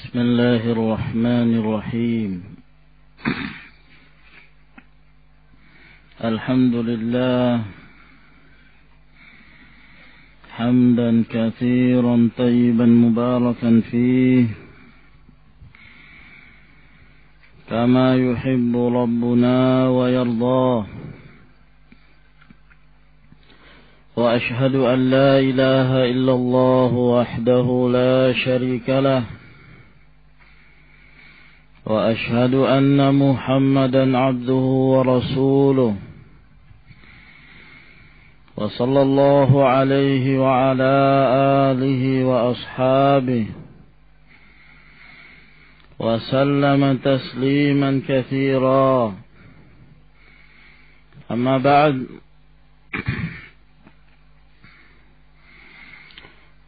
بسم الله الرحمن الرحيم الحمد لله حمدا كثيرا طيبا مباركا فيه كما يحب ربنا ويرضاه وأشهد أن لا إله إلا الله وحده لا شريك له وأشهد أن محمدا عبده ورسوله وصلى الله عليه وعلى آله وأصحابه وسلم تسليما كثيرا أما بعد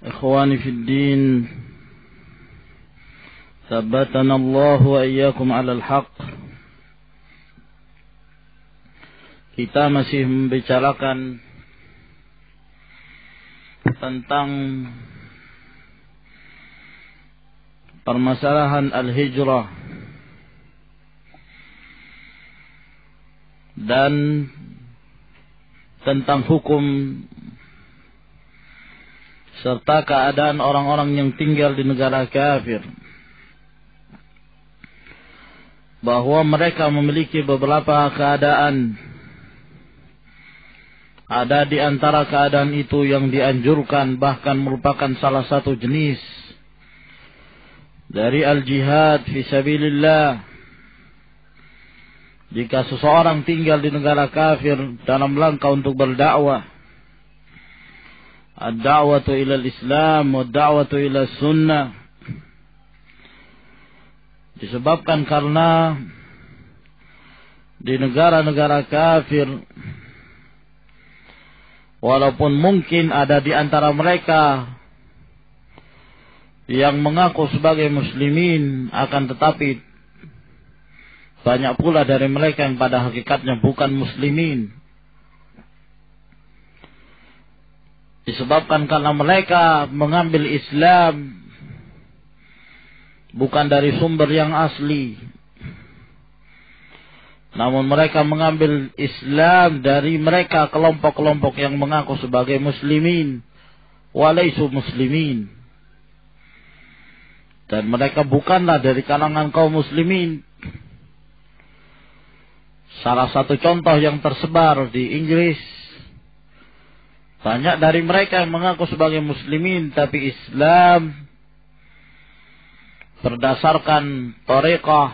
إخواني في الدين ثبتنا الله وإياكم على الحق. Kita masih membicarakan tentang permasalahan al-hijrah dan tentang hukum serta keadaan orang-orang yang tinggal di negara kafir, bahwa mereka memiliki beberapa keadaan. Ada di antara keadaan itu yang dianjurkan, bahkan merupakan salah satu jenis dari al-jihad fi sabilillah. Jika seseorang tinggal di negara kafir dalam rangka untuk berdakwah, ad-da'watu ila al-islam wa ad-da'watu ila sunnah, disebabkan karena di negara-negara kafir, walaupun mungkin ada di antara mereka yang mengaku sebagai muslimin, akan tetapi banyak pula dari mereka yang pada hakikatnya bukan muslimin. Disebabkan karena mereka mengambil Islam bukan dari sumber yang asli, namun mereka mengambil Islam dari mereka kelompok-kelompok yang mengaku sebagai muslimin walaisu muslimin, dan mereka bukanlah dari kalangan kaum muslimin. Salah satu contoh yang tersebar di Inggris, banyak dari mereka yang mengaku sebagai muslimin tapi Islam berdasarkan Thariqah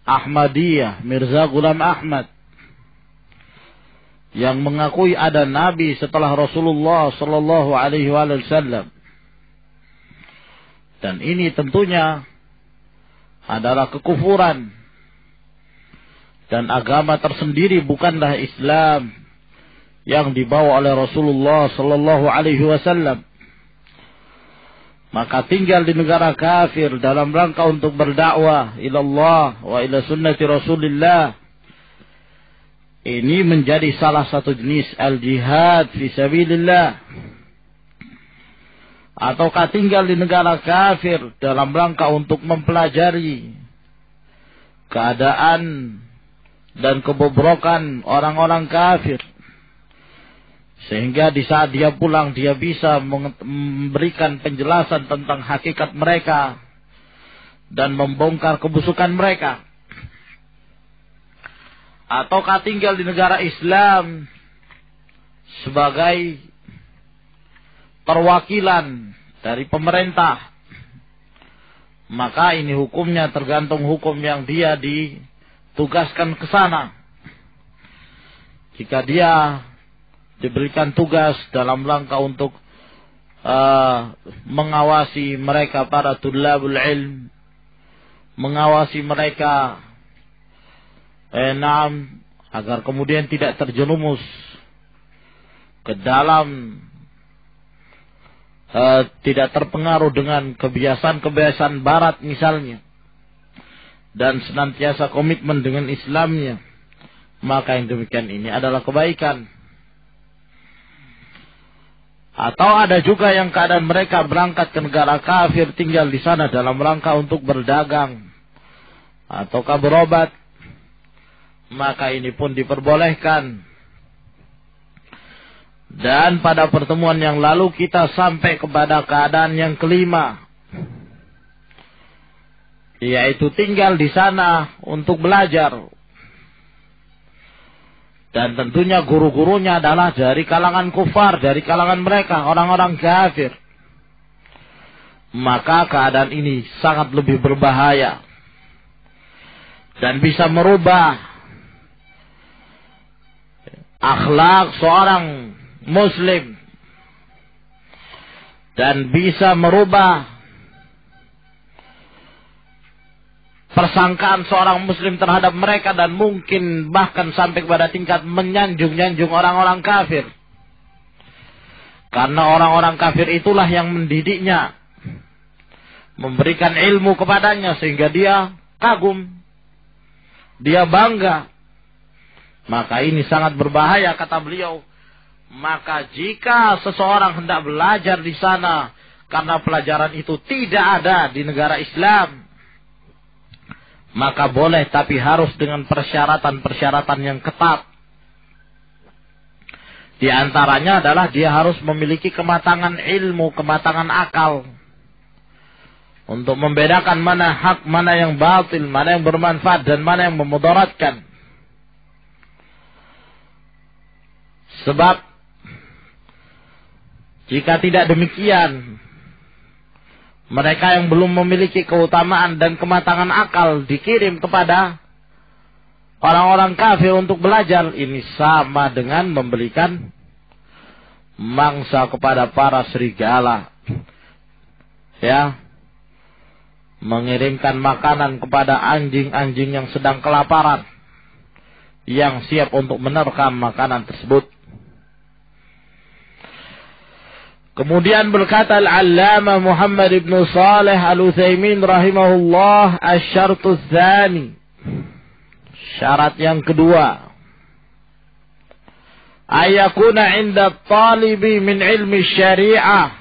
Ahmadiyah, Mirza Ghulam Ahmad, yang mengakui ada Nabi setelah Rasulullah Sallallahu Alaihi Wasallam. Dan ini tentunya adalah kekufuran, dan agama tersendiri bukanlah Islam yang dibawa oleh Rasulullah Sallallahu Alaihi Wasallam. Maka tinggal di negara kafir dalam rangka untuk berdakwah ilallah wa ila sunnati Rasulillah, ini menjadi salah satu jenis al-jihad fi sabilillah. Ataukah tinggal di negara kafir dalam rangka untuk mempelajari keadaan dan kebobrokan orang-orang kafir, sehingga di saat dia pulang dia bisa memberikan penjelasan tentang hakikat mereka dan membongkar kebusukan mereka. Ataukah tinggal di negara Islam sebagai perwakilan dari pemerintah, maka ini hukumnya tergantung hukum yang dia ditugaskan ke sana. Jika dia diberikan tugas dalam rangka untuk mengawasi mereka para tulabul ilm, mengawasi mereka agar kemudian tidak terjerumus ke dalam tidak terpengaruh dengan kebiasaan-kebiasaan barat misalnya, dan senantiasa komitmen dengan Islamnya, maka yang demikian ini adalah kebaikan. Atau ada juga yang keadaan mereka berangkat ke negara kafir, tinggal di sana dalam rangka untuk berdagang ataukah berobat, maka ini pun diperbolehkan. Dan pada pertemuan yang lalu kita sampai kepada keadaan yang kelima, yaitu tinggal di sana untuk belajar. Dan tentunya guru-gurunya adalah dari kalangan kufar, dari kalangan mereka, orang-orang kafir. Maka keadaan ini sangat lebih berbahaya. Dan bisa merubah akhlak seorang Muslim. Dan bisa merubah persangkaan seorang Muslim terhadap mereka, dan mungkin bahkan sampai kepada tingkat menyanjung-nyanjung orang-orang kafir. Karena orang-orang kafir itulah yang mendidiknya, memberikan ilmu kepadanya sehingga dia kagum, dia bangga. Maka ini sangat berbahaya, kata beliau. Maka jika seseorang hendak belajar di sana, karena pelajaran itu tidak ada di negara Islam, maka boleh, tapi harus dengan persyaratan-persyaratan yang ketat. Di antaranya adalah dia harus memiliki kematangan ilmu, kematangan akal, untuk membedakan mana hak, mana yang batil, mana yang bermanfaat, dan mana yang memudaratkan. Sebab jika tidak demikian, mereka yang belum memiliki keutamaan dan kematangan akal dikirim kepada orang-orang kafir untuk belajar. Ini sama dengan memberikan mangsa kepada para serigala. Ya. Mengirimkan makanan kepada anjing-anjing yang sedang kelaparan, yang siap untuk menerkam makanan tersebut. Kemudian berkata Al-Allamah Muhammad ibn Salih Al-Utsaimin rahimahullah, asy-syartu tsani, syarat yang kedua, ayakuna 'inda at-talibi min ilmi syariah,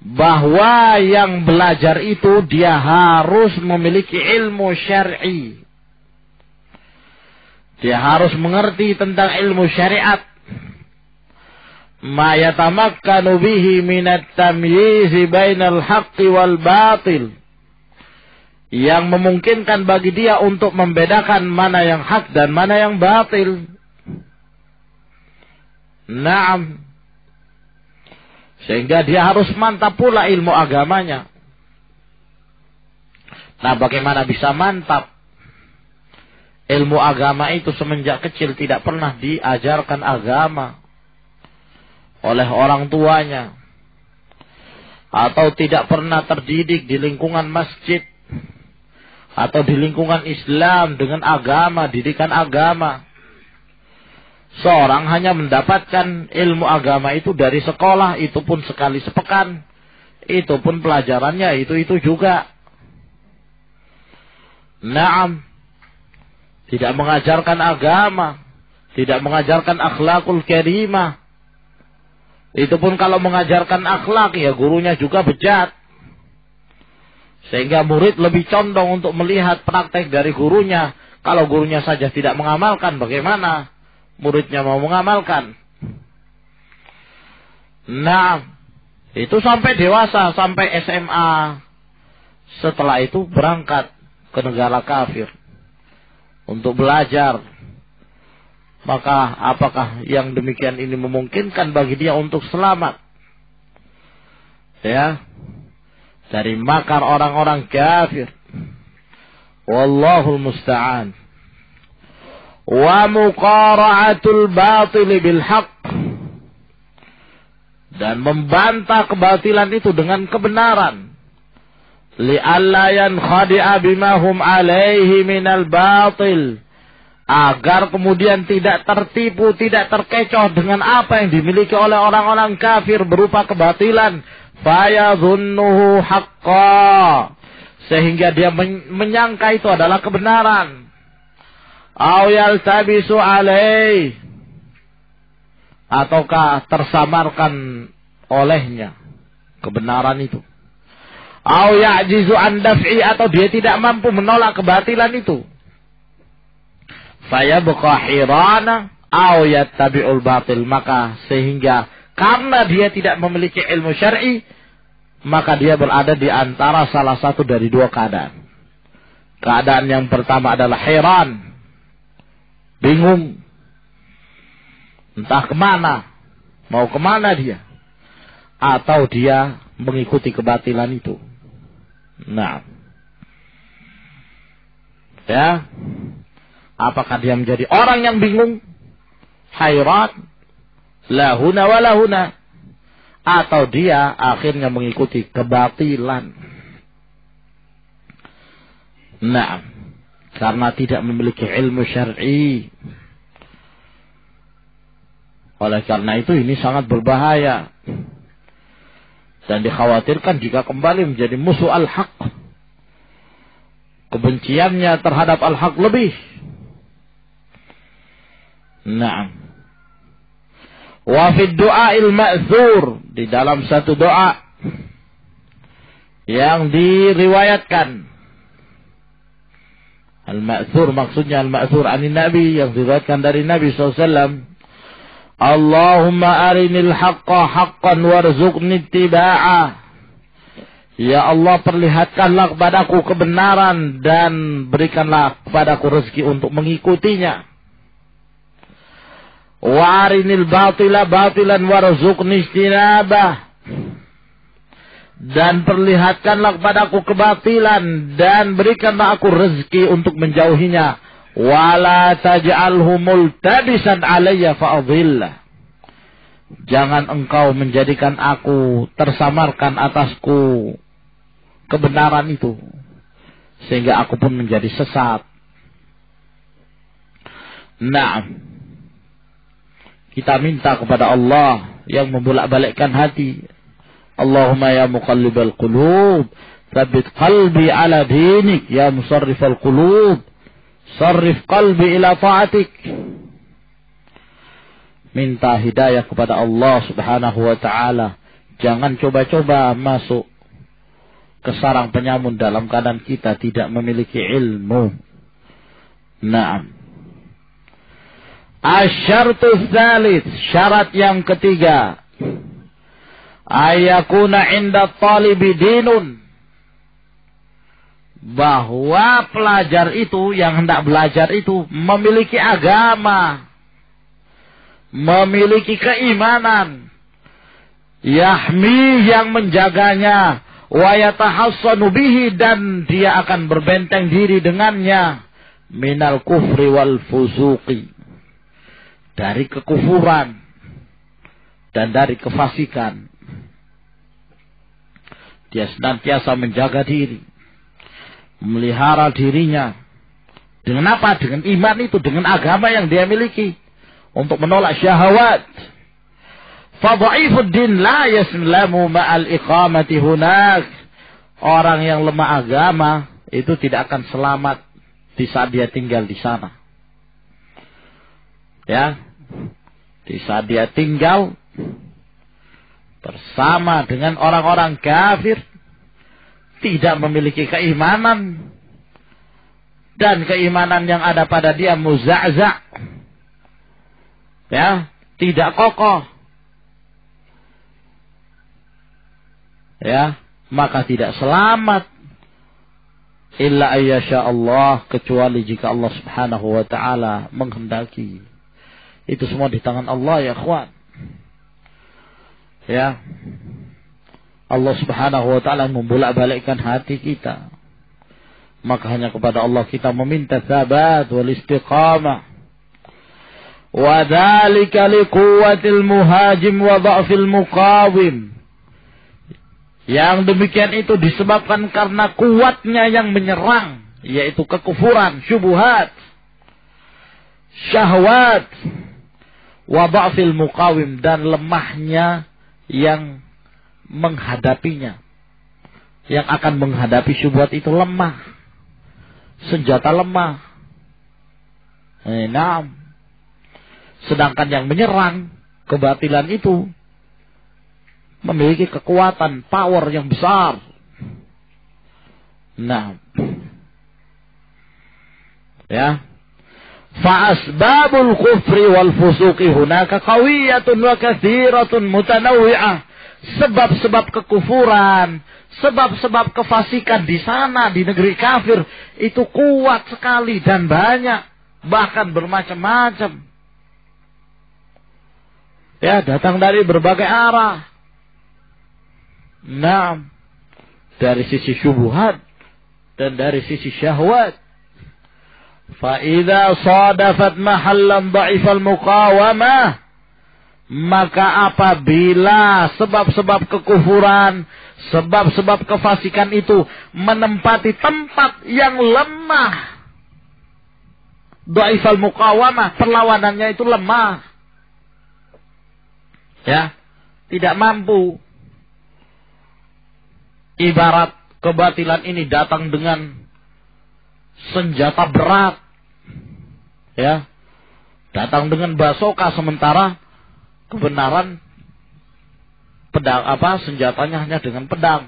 bahwa yang belajar itu dia harus memiliki ilmu syar'i. Dia harus mengerti tentang ilmu syariat. Ma yatamakkanu bihi minat tamyiz bainal haqqi wal batil, yang memungkinkan bagi dia untuk membedakan mana yang hak dan mana yang batil. Naam. Sehingga dia harus mantap pula ilmu agamanya. Nah, bagaimana bisa mantap? Ilmu agama itu semenjak kecil tidak pernah diajarkan agama oleh orang tuanya, atau tidak pernah terdidik di lingkungan masjid atau di lingkungan Islam dengan agama, didikan agama. Seorang hanya mendapatkan ilmu agama itu dari sekolah, itu pun sekali sepekan, itu pun pelajarannya itu juga. Naam, tidak mengajarkan agama, tidak mengajarkan akhlakul karimah. Itu pun kalau mengajarkan akhlak, ya gurunya juga bejat. Sehingga murid lebih condong untuk melihat praktek dari gurunya. Kalau gurunya saja tidak mengamalkan, bagaimana muridnya mau mengamalkan? Nah, itu sampai dewasa, sampai SMA. Setelah itu berangkat ke negara kafir untuk belajar. Maka apakah yang demikian ini memungkinkan bagi dia untuk selamat, ya, dari makar orang-orang kafir? Wallahul musta'an. Wa muqara'atul batil bil haqq, dan membantah kebatilan itu dengan kebenaran. Li'alla yankhadi'a bima hum alaihi minal batil, agar kemudian tidak tertipu, tidak terkecoh dengan apa yang dimiliki oleh orang-orang kafir berupa kebatilan. Fayadhunnuhu haqqa, sehingga dia menyangka itu adalah kebenaran. Aw yaltabisu alaih, ataukah tersamarkan olehnya kebenaran itu. Au ya'jizu an daf'i, atau dia tidak mampu menolak kebatilan itu. Fayabqa hirana au yattabi'ul batil, maka sehingga karena dia tidak memiliki ilmu syar'i, maka dia berada di antara salah satu dari dua keadaan. Keadaan yang pertama adalah heran, bingung, entah kemana, mau kemana dia, atau dia mengikuti kebatilan itu. Nah, ya, apakah dia menjadi orang yang bingung, hayran, lahuna wa lahuna, atau dia akhirnya mengikuti kebatilan. Nah, karena tidak memiliki ilmu syar'i. Oleh karena itu ini sangat berbahaya. Dan dikhawatirkan jika kembali menjadi musuh al-haq. Kebenciannya terhadap al-haq lebih. Nah. Wa fi du'a'il ma'thur, di dalam satu doa yang diriwayatkan. Al-ma'thur maksudnya al-ma'thur anin Nabi, yang diriwayatkan dari Nabi SAW. Allahumma arinil haqqa haqqan warzuqni ittiba'ah. Ya Allah, perlihatkanlah kepadaku kebenaran dan berikanlah kepadaku rezeki untuk mengikutinya. Wa arinil batila batilan warzuqni ijtinabah. Dan perlihatkanlah kepadaku kebatilan dan berikanlah aku rezeki untuk menjauhinya. Wala taj'alhu multabisan alayya fa'adhillah. Jangan engkau menjadikan aku tersamarkan atasku kebenaran itu, sehingga aku pun menjadi sesat. Nah, kita minta kepada Allah yang membolak-balikkan hati. Allahumma ya muqallibal qulub, tsabbit qalbi ala dinik, ya musarrifal qulub, sarrif qalbi ila ta'atik. Minta hidayah kepada Allah Subhanahu wa ta'ala. Jangan coba-coba masuk ke sarang penyamun dalam keadaan kita tidak memiliki ilmu. Naam. Asyartu tsalits, syarat yang ketiga. Ayakuna inda talibi dinun. Bahwa pelajar itu, yang hendak belajar itu, memiliki agama. Memiliki keimanan. Yahmi, yang menjaganya. Wa yatahassanu bihi, dan dia akan berbenteng diri dengannya. Minal kufri wal fusuqi. Dari kekufuran. Dan dari kefasikan. Dia senantiasa menjaga diri. Melihara dirinya. Dengan apa? Dengan iman itu. Dengan agama yang dia miliki. Untuk menolak syahwat. Fadha'ifuddin la yaslamu ma'al iqamati hunak. Orang yang lemah agama itu tidak akan selamat di saat dia tinggal di sana. Ya. Di saat dia tinggal bersama dengan orang-orang kafir, tidak memiliki keimanan, dan keimanan yang ada pada dia muza'za', ya, tidak kokoh, ya, maka tidak selamat illa ayyasha Allah, kecuali jika Allah Subhanahu wa ta'ala menghendaki. Itu semua di tangan Allah, ya ikhwan. Ya, Allah Subhanahu wa ta'ala membolak-balikkan hati kita. Maka hanya kepada Allah kita meminta tsabat wal istiqamah. Wa dzalika liquwwatil muhajim wa dha'fil muqawim. Yang demikian itu disebabkan karena kuatnya yang menyerang, yaitu kekufuran, syubhat, syahwat, wa dha'fil muqawim, dan lemahnya yang menghadapinya. Yang akan menghadapi syubhat itu lemah. Senjata lemah. Nah. Sedangkan yang menyerang kebatilan itu memiliki kekuatan, power yang besar. Nah, ya. Fa asbabul kufri wal fusuqi hunaka qawiyatun wa katsiratun mutanawwi'ah. Sebab-sebab kekufuran, sebab-sebab kefasikan di sana, di negeri kafir, itu kuat sekali dan banyak, bahkan bermacam-macam. Ya, datang dari berbagai arah. Nah, dari sisi syubhat dan dari sisi syahwat. Fa idza sadafat mahallan dha'ifal muqawamah, maka apabila sebab-sebab kekufuran, sebab-sebab kefasikan itu menempati tempat yang lemah, dha'ifal muqawamah, perlawanannya itu lemah, ya, tidak mampu. Ibarat kebatilan ini datang dengan senjata berat, ya, datang dengan basoka, sementara kebenaran pedang senjatanya hanya dengan pedang.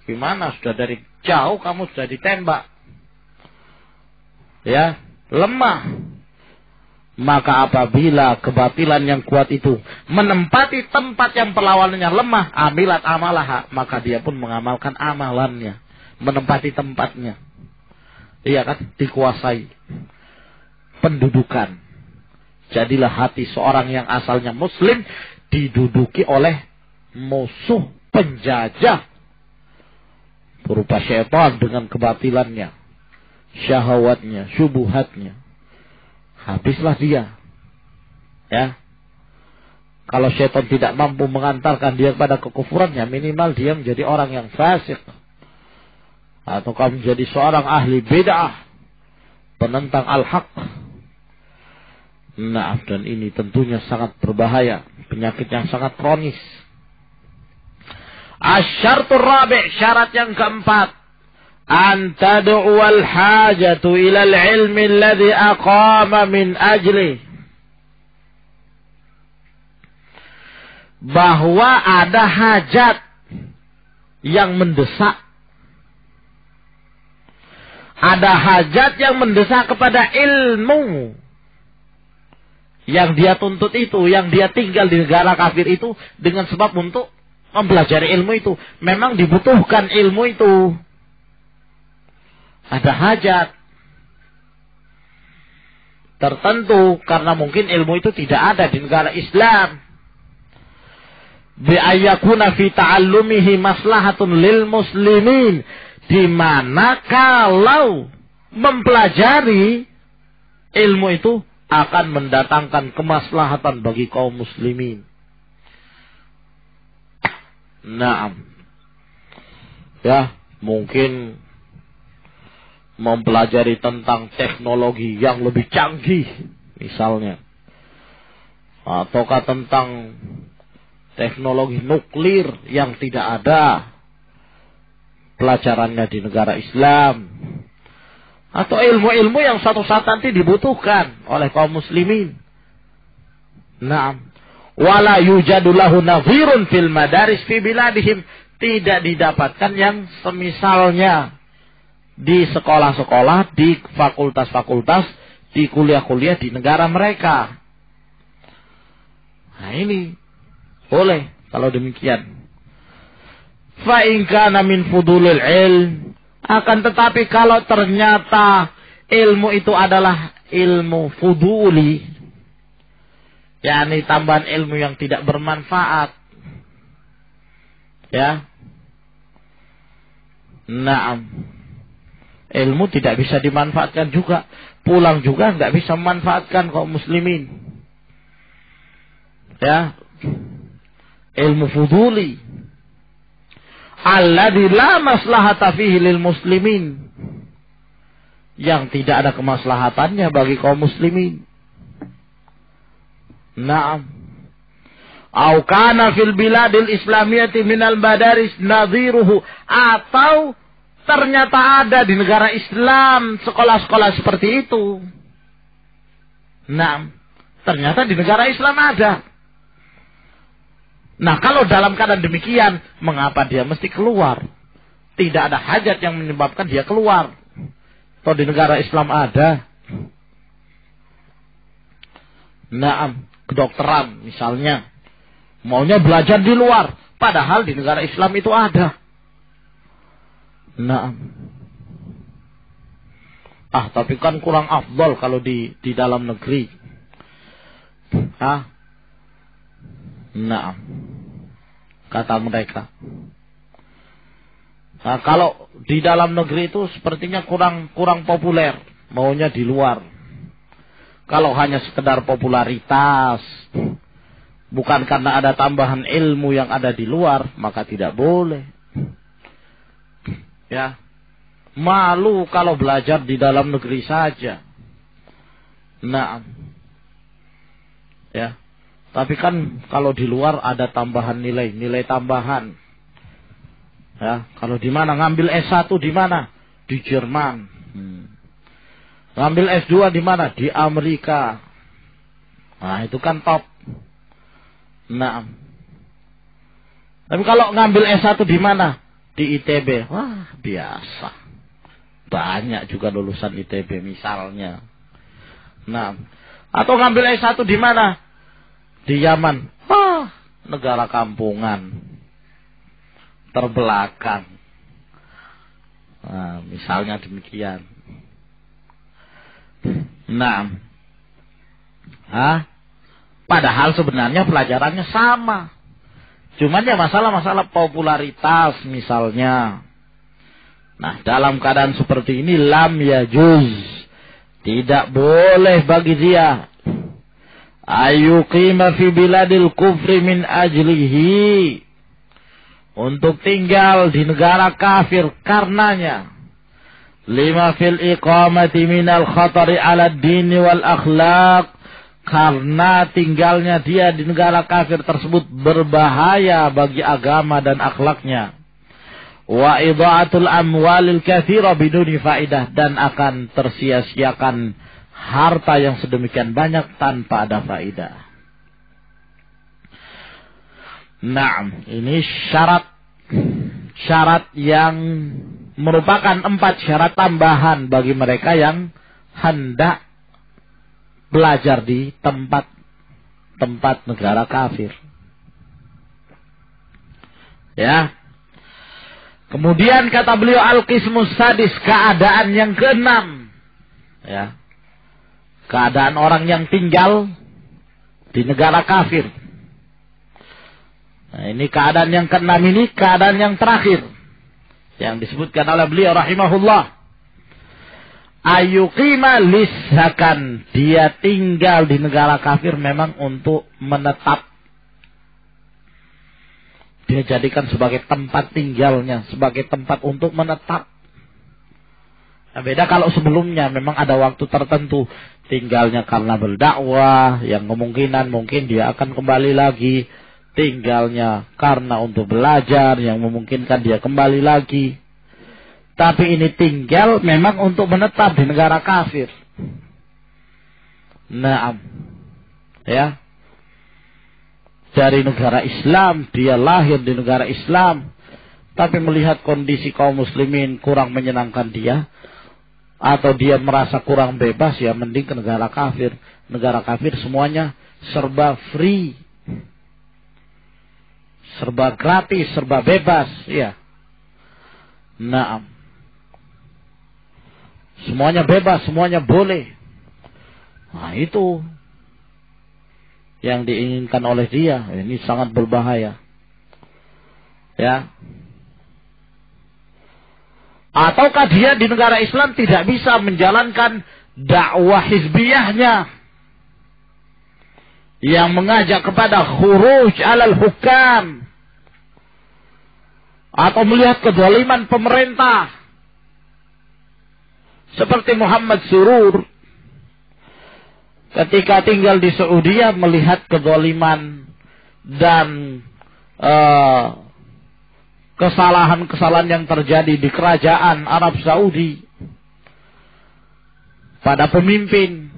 Gimana, sudah dari jauh kamu sudah ditembak, ya, lemah. Maka apabila kebatilan yang kuat itu menempati tempat yang perlawanannya lemah, amilat amalaha, maka dia pun mengamalkan amalannya, menempati tempatnya. Iya kan, dikuasai pendudukan. Jadilah hati seorang yang asalnya muslim diduduki oleh musuh penjajah berupa syaitan dengan kebatilannya, syahwatnya, syubhatnya. Habislah dia. Ya. Kalau syaitan tidak mampu mengantarkan dia kepada kekufurannya, minimal dia menjadi orang yang fasik. Atau kamu menjadi seorang ahli bid'ah, penentang al-haq. Nah, dan ini tentunya sangat berbahaya, penyakit yang sangat kronis. Asyartur rabi', syarat yang keempat, an tad'uwal hajatu ilal ilmi alladhi aqama min ajli. Bahwa ada hajat yang mendesak. Ada hajat yang mendesak kepada ilmu yang dia tuntut itu, yang dia tinggal di negara kafir itu dengan sebab untuk mempelajari ilmu itu. Memang dibutuhkan ilmu itu. Ada hajat tertentu karena mungkin ilmu itu tidak ada di negara Islam. Bi ayyakuna fi ta'allumihi maslahatun lil muslimin, di mana kalau mempelajari ilmu itu akan mendatangkan kemaslahatan bagi kaum muslimin. Naam. Ya, mungkin mempelajari tentang teknologi yang lebih canggih misalnya, ataukah tentang teknologi nuklir yang tidak ada pelajarannya di negara Islam, atau ilmu-ilmu yang suatu saat nanti dibutuhkan oleh kaum muslimin. Naam. Wala yujadu lahu nadhirun fil madaris fi biladihim, tidak didapatkan yang semisalnya di sekolah-sekolah, di fakultas-fakultas, di kuliah-kuliah di negara mereka. Nah, ini boleh kalau demikian. Fa in kana min fudulil ilm, akan tetapi kalau ternyata ilmu itu adalah ilmu fuduli, yakni tambahan ilmu yang tidak bermanfaat, ya. Naam. Ilmu tidak bisa dimanfaatkan juga, pulang juga nggak bisa memanfaatkan kaum muslimin. Ya, ilmu fuduli, alladzi la maslahata fihi lil muslimin, yang tidak ada kemaslahatannya bagi kaum muslimin. Naam. Au kana fil biladil islamiyati minal madaris nadhiruhu, atau ternyata ada di negara Islam sekolah-sekolah seperti itu. Nah, ternyata di negara Islam ada. Nah, kalau dalam keadaan demikian, mengapa dia mesti keluar? Tidak ada hajat yang menyebabkan dia keluar. Atau di negara Islam ada. Nah, kedokteran misalnya. Maunya belajar di luar. Padahal di negara Islam itu ada. Nah. Tapi kan kurang afdol kalau di dalam negeri. Nah, kata mereka. Nah, kalau di dalam negeri itu sepertinya kurang populer, maunya di luar. Kalau hanya sekedar popularitas, bukan karena ada tambahan ilmu yang ada di luar, maka tidak boleh. Ya, malu kalau belajar di dalam negeri saja. Nah, ya. Tapi kan kalau di luar ada tambahan nilai tambahan. Ya, kalau di mana ngambil S1 di mana? Di Jerman. Ngambil S2 di mana? Di Amerika. Nah, itu kan top. Nah. Tapi kalau ngambil S1 di mana? Di ITB. Wah, biasa. Banyak juga lulusan ITB misalnya. Nah, atau ngambil S1 di mana? Di Yaman. Wah, negara kampungan. Terbelakang. Nah, misalnya demikian. Nah. Padahal sebenarnya pelajarannya sama. Cuman ya masalah popularitas misalnya. Nah, dalam keadaan seperti ini lam yajuz. Tidak boleh bagi dia ayyuqima fi biladil kufri min ajlihi, untuk tinggal di negara kafir karenanya. Lima fil iqamati minal khatari ala dini wal akhlaq, karena tinggalnya dia di negara kafir tersebut berbahaya bagi agama dan akhlaknya. Wa idha'atul amwalil katsira biduni faidah, dan akan tersia-siakan harta yang sedemikian banyak tanpa ada faedah. Nah, ini syarat yang merupakan 4 syarat tambahan bagi mereka yang hendak belajar di tempat negara kafir. Ya. Kemudian kata beliau al-qismus sadis, keadaan yang ke-6. Ya. Keadaan orang yang tinggal di negara kafir. Nah, ini keadaan yang ke-6, ini keadaan yang terakhir yang disebutkan oleh beliau rahimahullah. Ayyuqima lishakan, dia tinggal di negara kafir memang untuk menetap. Dia jadikan sebagai tempat tinggalnya, sebagai tempat untuk menetap. Nah, beda kalau sebelumnya memang ada waktu tertentu tinggalnya karena berdakwah, yang kemungkinan mungkin dia akan kembali lagi. Tinggalnya karena untuk belajar, yang memungkinkan dia kembali lagi. Tapi ini tinggal memang untuk menetap di negara kafir. Naam. Ya. Dari negara Islam, dia lahir di negara Islam, tapi melihat kondisi kaum muslimin kurang menyenangkan dia, atau dia merasa kurang bebas, ya mending ke negara kafir. Negara kafir semuanya serba free, serba gratis, serba bebas, ya. Naam. Semuanya bebas, semuanya boleh. Nah, itu yang diinginkan oleh dia. Ini sangat berbahaya. Ya. Ataukah dia di negara Islam tidak bisa menjalankan dakwah hizbiyahnya yang mengajak kepada khuruj alal hukam, atau melihat kezaliman pemerintah seperti Muhammad Surur ketika tinggal di Saudi, melihat kezaliman dan kesalahan-kesalahan yang terjadi di kerajaan Arab Saudi pada pemimpin.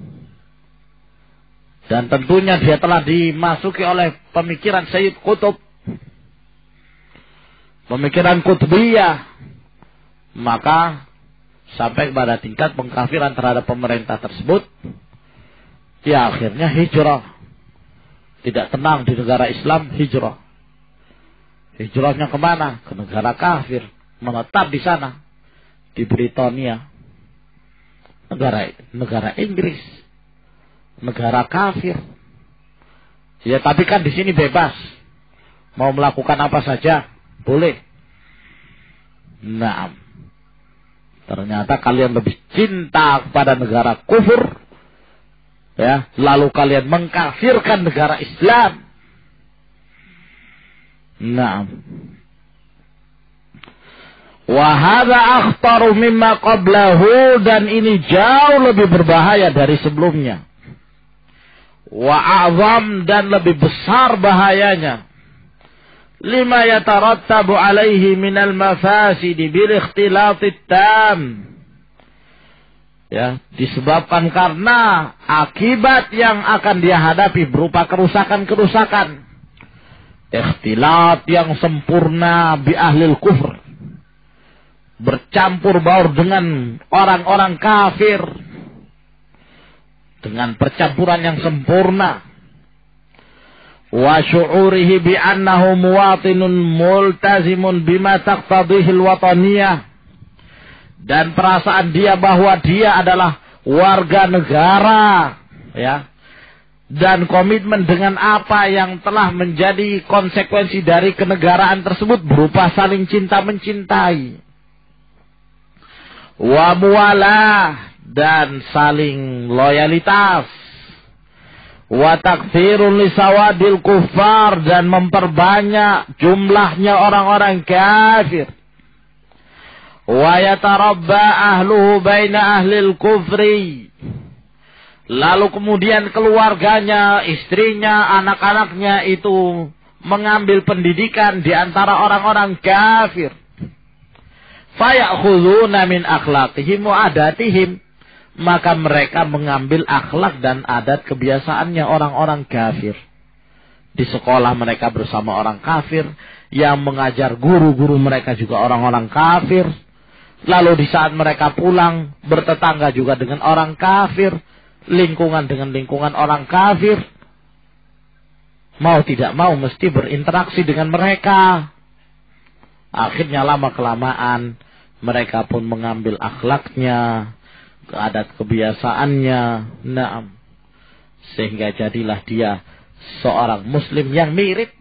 Dan tentunya dia telah dimasuki oleh pemikiran Sayyid Qutb pemikiran Qutbiyah, maka sampai pada tingkat pengkafiran terhadap pemerintah tersebut, ya akhirnya hijrah. Tidak tenang di negara Islam, hijrah. Hijrahnya kemana? Ke negara kafir, menetap di sana, di Britania, negara Inggris, negara kafir. Ya tapi kan di sini bebas, mau melakukan apa saja boleh. Nah, ternyata kalian lebih cinta kepada negara kufur, ya, lalu kalian mengkafirkan negara Islam. Nah, wa hadza akhtaru mimma qablahu, dan ini jauh lebih berbahaya dari sebelumnya. Wa a'zam, dan lebih besar bahayanya. Lima yatarattabu alaihi minal mafasidi bil ikhtilatit tam. Ya, disebabkan karena akibat yang akan dia hadapi berupa kerusakan-kerusakan. Ikhtilat yang sempurna bi ahlil kufr. Bercampur baur dengan orang-orang kafir. Dengan percampuran yang sempurna. Wa syu'urihi bi annahu muwatinun multazimun bima taqtadihil wataniyah. Dan perasaan dia bahwa dia adalah warga negara, ya. Dan komitmen dengan apa yang telah menjadi konsekuensi dari kenegaraan tersebut berupa saling cinta mencintai. Wa muwalah, dan saling loyalitas. Wa takfirun li sawadil kuffar, dan memperbanyak jumlahnya orang-orang kafir. Wa yatarabba ahluhu baina ahlil kufri, lalu kemudian keluarganya, istrinya, anak-anaknya itu mengambil pendidikan di antara orang-orang kafir. Fayakhuduna min akhlaqihim wa adatihim, maka mereka mengambil akhlak dan adat kebiasaannya orang-orang kafir. Di sekolah mereka bersama orang kafir, yang mengajar guru-guru mereka juga orang-orang kafir. Lalu di saat mereka pulang, bertetangga juga dengan orang kafir, lingkungan dengan lingkungan orang kafir. Mau tidak mau mesti berinteraksi dengan mereka. Akhirnya lama-kelamaan mereka pun mengambil akhlaknya, adat kebiasaannya. Naam. Sehingga jadilah dia seorang muslim yang mirip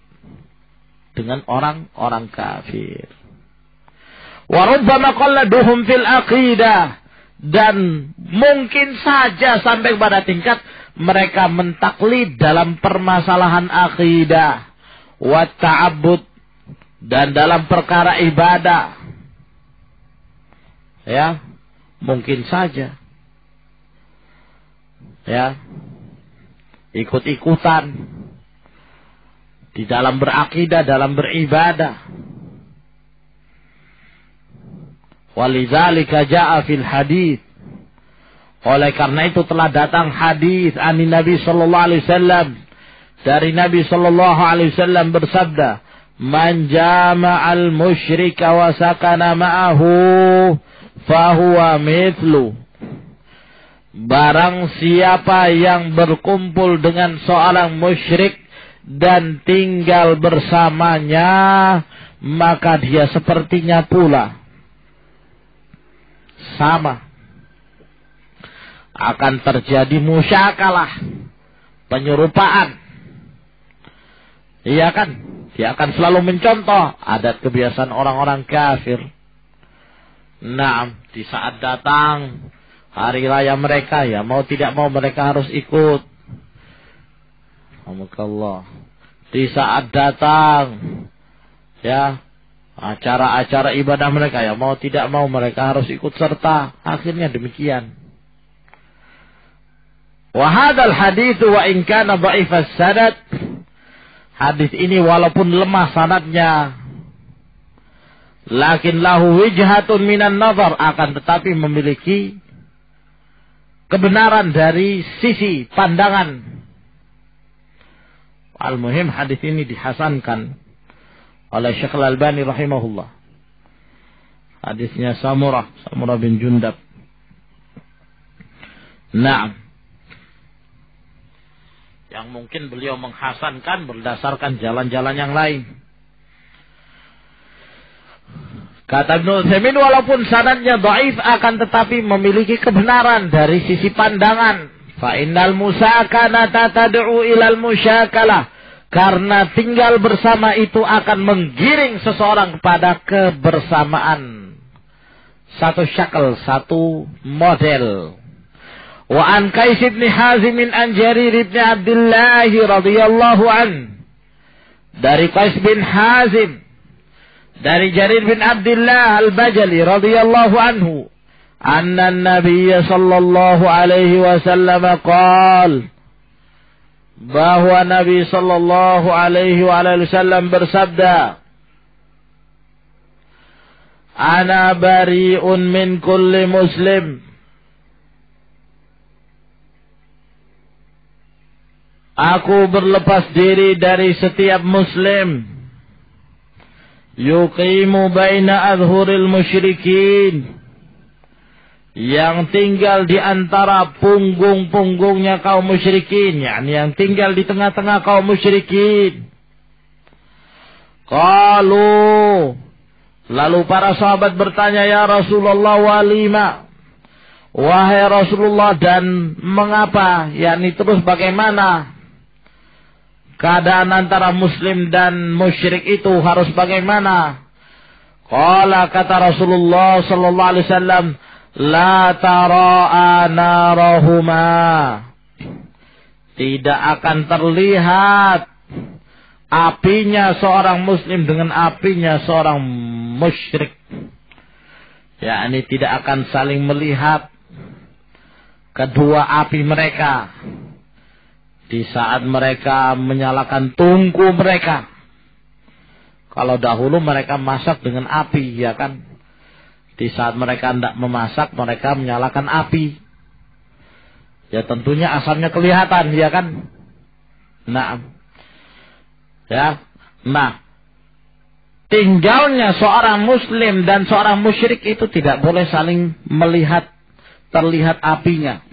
dengan orang-orang kafir. Wa rubbama qalladuhum fil aqidah, dan mungkin saja sampai pada tingkat mereka mentaklid dalam permasalahan akidah, wa ta'abbud, dan dalam perkara ibadah. Ya, mungkin saja. Ya, ikut-ikutan di dalam berakidah, dalam beribadah. Walidzalika jaa fil hadits, oleh karena itu telah datang hadis ani Nabi sallallahu alaihi wasallam, dari Nabi sallallahu alaihi wasallam bersabda, man jama'al musyrika wa sakana ma'ahu fahuwa mithlu, barang siapa yang berkumpul dengan seorang musyrik dan tinggal bersamanya, maka dia sepertinya pula. Sama. Akan terjadi musyakalah, penyerupaan. Iya kan? Dia akan selalu mencontoh adat kebiasaan orang-orang kafir. Nah, di saat datang hari raya mereka, ya mau tidak mau mereka harus ikut. Alhamdulillah. Di saat datang, ya, acara-acara ibadah mereka, ya mau tidak mau mereka harus ikut serta. Akhirnya demikian. Wa hadzal hadits wa in kana dha'ifas sanad, hadis ini walaupun lemah sanadnya, lakin lahu wijhatun minan nazar, akan tetapi memiliki kebenaran dari sisi pandangan. Al-muhim hadis ini dihasankan oleh Syekh Al-Albani rahimahullah. Hadisnya Samurah bin Jundab. Naam. Yang mungkin beliau menghasankan berdasarkan jalan-jalan yang lain. Kata Ibnu Utsaimin, walaupun sanadnya dhaif akan tetapi memiliki kebenaran dari sisi pandangan. Fa innal musakanata tad'u ilal musyakalah. Karena tinggal bersama itu akan menggiring seseorang kepada kebersamaan. Satu syakal, satu model. Wa an Qais bin Hazim an Jarir bin Abdullah radhiyallahu an. Dari Qais bin Hazim, dari Jarir bin Abdullah al-Bajali radhiyallahu anhu, anna an-nabiy sallallahu alaihi wasallam qala, bahwa Nabi sallallahu alaihi wasallam bersabda, ana bari'un min kulli muslim, aku berlepas diri dari setiap muslim, yuqimu baina adhuril musyrikin, yang tinggal di antara punggung-punggungnya kaum musyrikin, yakni yang tinggal di tengah-tengah kaum musyrikin. Qalu, lalu para sahabat bertanya, ya Rasulullah, walima, wahai Rasulullah, dan mengapa, yakni terus bagaimana keadaan antara muslim dan musyrik itu harus bagaimana? Qala, kata Rasulullah sallallahu alaihi wasallam, la tara'a narahuma, tidak akan terlihat apinya seorang muslim dengan apinya seorang musyrik. yakni tidak akan saling melihat kedua api mereka di saat mereka menyalakan tungku mereka. Kalau dahulu mereka masak dengan api, ya kan? Di saat mereka hendak memasak, mereka menyalakan api. Ya tentunya asamnya kelihatan, ya kan? Nah, ya, nah, tinggalnya seorang muslim dan seorang musyrik itu tidak boleh saling melihat, terlihat apinya.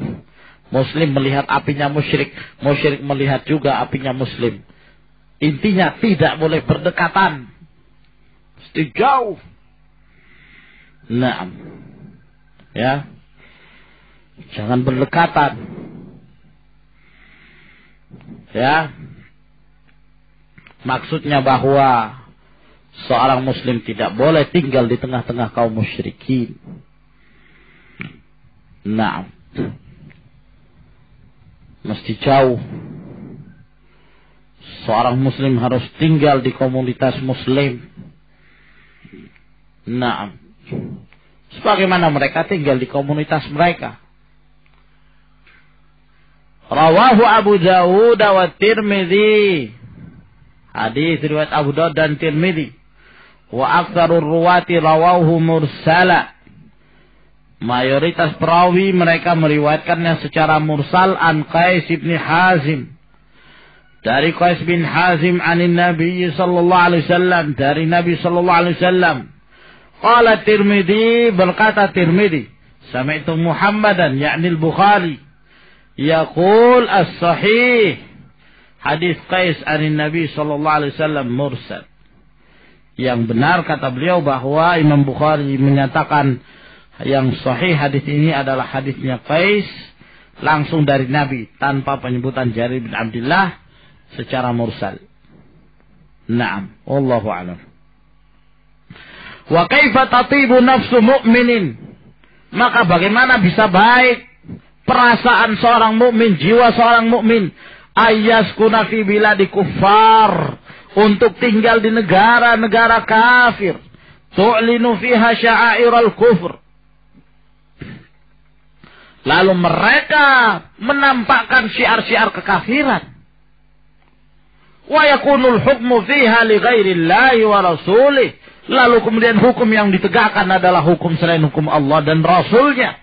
Muslim melihat apinya musyrik, musyrik melihat juga apinya muslim. Intinya tidak boleh berdekatan, mesti jauh. Nah, ya, jangan berdekatan. Ya, maksudnya bahwa seorang muslim tidak boleh tinggal di tengah-tengah kaum musyrikin. Nah, mesti jauh. Seorang muslim harus tinggal di komunitas muslim. Nah, sebagaimana mereka tinggal di komunitas mereka. Rawahu Abu Dawud wa Tirmidzi. Hadis riwayat Abu Dawud dan Tirmidzi. Wa aktsarur ruwati rawahu mursala. Mayoritas perawi mereka meriwayatkannya secara mursal an Qais bin Hazim. Dari Qais bin Hazim anin Nabi sallallahu alaihi wasallam, dari Nabi sallallahu alaihi wasallam. Qala Tirmidzi, berkata Tirmidzi, sami'tu Muhammadan yakni al-Bukhari yaqul as-sahih hadis Qais anin Nabi sallallahu alaihi wasallam mursal. Yang benar kata beliau bahwa Imam Bukhari menyatakan yang sahih hadis ini adalah hadisnya Qais langsung dari Nabi tanpa penyebutan Jarir bin Abdullah secara mursal. Naam, wallahu a'lam. Wa kaifa tatibu nafsu mu'minin? Maka bagaimana bisa baik perasaan seorang mukmin, jiwa seorang mukmin, ayyaskuna fi biladi kuffar, untuk tinggal di negara-negara kafir, tu'linu fiha sya'airal kufr. Lalu mereka menampakkan syiar-syiar kekafiran. Wa yakunul hukmu fiha li ghairillahi wa rasulih. Lalu kemudian hukum yang ditegakkan adalah hukum selain hukum Allah dan Rasulnya.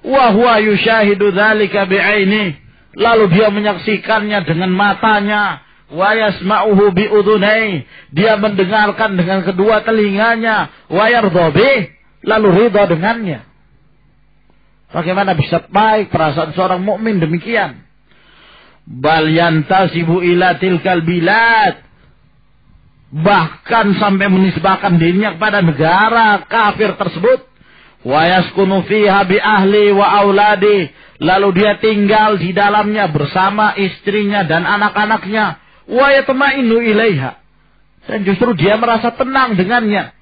Wa huwa yushahidu dzalika bi'aini. Lalu dia menyaksikannya dengan matanya. wa yasma'uhu bi udhunai, dia mendengarkan dengan kedua telinganya, wa yardha bih, lalu ridha dengannya. Bagaimana bisa baik perasaan seorang mukmin demikian? Bal yantasibu ila tilkal bilad, bahkan sampai menisbahkan dirinya kepada negara kafir tersebut. Wa yaskunu fiha bi ahli wa auladi, lalu dia tinggal di dalamnya bersama istrinya dan anak-anaknya. Wa yatma'innu ilaiha, dan justru dia merasa tenang dengannya.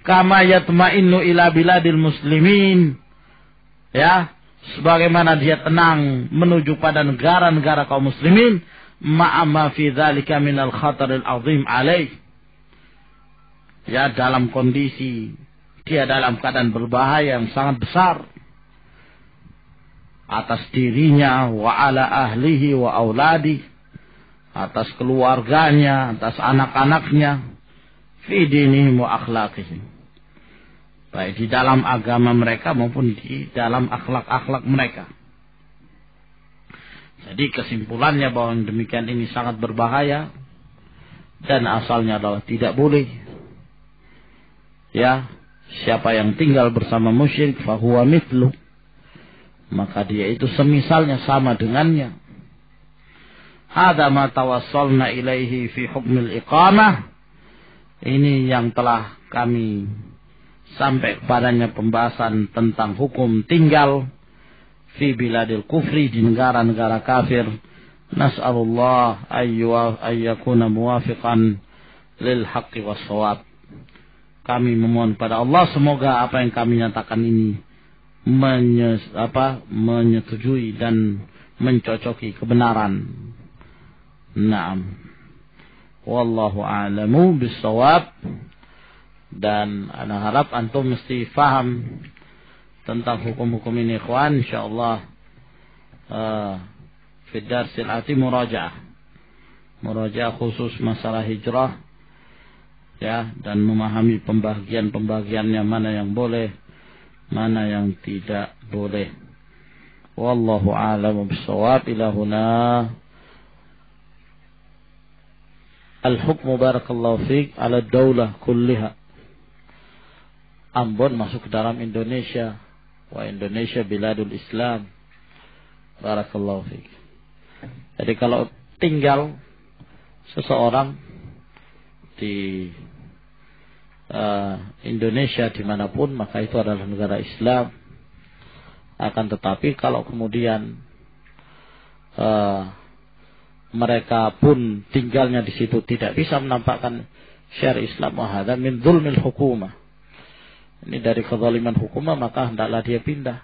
Kama yatma'innu ila biladil muslimin, ya, sebagaimana dia tenang menuju pada negara-negara kaum muslimin. Ma'ama fi dzalika minal khataril azim alaih, ya, dalam kondisi dia dalam keadaan berbahaya yang sangat besar atas dirinya, wa ala ahlihi wa auladi, atas keluarganya, atas anak-anaknya, fi dinihim wa akhlaqihim, baik di dalam agama mereka maupun di dalam akhlak-akhlak mereka. Jadi kesimpulannya bahwa yang demikian ini sangat berbahaya dan asalnya adalah tidak boleh. Ya, siapa yang tinggal bersama musyrik fahuwa mithlu, maka dia itu semisalnya, sama dengannya. Hadza ma tawassalna ilaihi fi hukmil iqamah, ini yang telah kami sampai kepadanya pembahasan tentang hukum tinggal fi biladil kufri, di negara-negara kafir. Nas'alullah ayyakuna muwafiqan lil haqqi was shawab. Kami memohon pada Allah semoga apa yang kami nyatakan ini menyetujui dan mencocoki kebenaran. Naam. Wallahu a'lamu bis-shawab. Dan ana harap antum mesti faham tentang hukum-hukum ini, ikhwan. Insyaallah fi darsil ati murajaah khusus masalah hijrah, ya, dan memahami pembagian-pembagiannya, mana yang boleh, mana yang tidak boleh. Wallahu a'lamu bis-shawab. Ila huna al-hukmu barakallahu fiik ala daulah kulliha. Ambon masuk ke dalam Indonesia, wa Indonesia biladul Islam. Barakallahu fiik. Jadi kalau tinggal seseorang di Indonesia dimanapun, maka itu adalah negara Islam. Akan tetapi kalau kemudian mereka pun tinggalnya di situ tidak bisa menampakkan syariat Islam, wahada min dzulmil hukumah, ini dari kezaliman hukumah, maka hendaklah dia pindah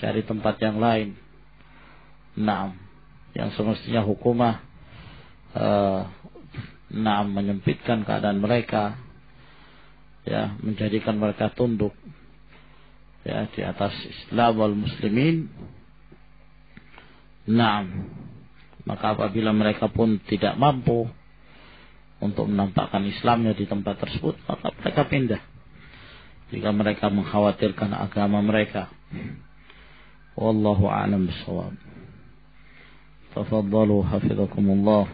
cari tempat yang lain. Naam, yang semestinya hukumah menyempitkan keadaan mereka, ya, menjadikan mereka tunduk, ya, di atas Islam wal muslimin. Naam, maka apabila mereka pun tidak mampu untuk menampakkan Islamnya di tempat tersebut, maka mereka pindah jika mereka mengkhawatirkan agama mereka. Wallahu a'lam bishawab. Tafaddalu hafizakumullah.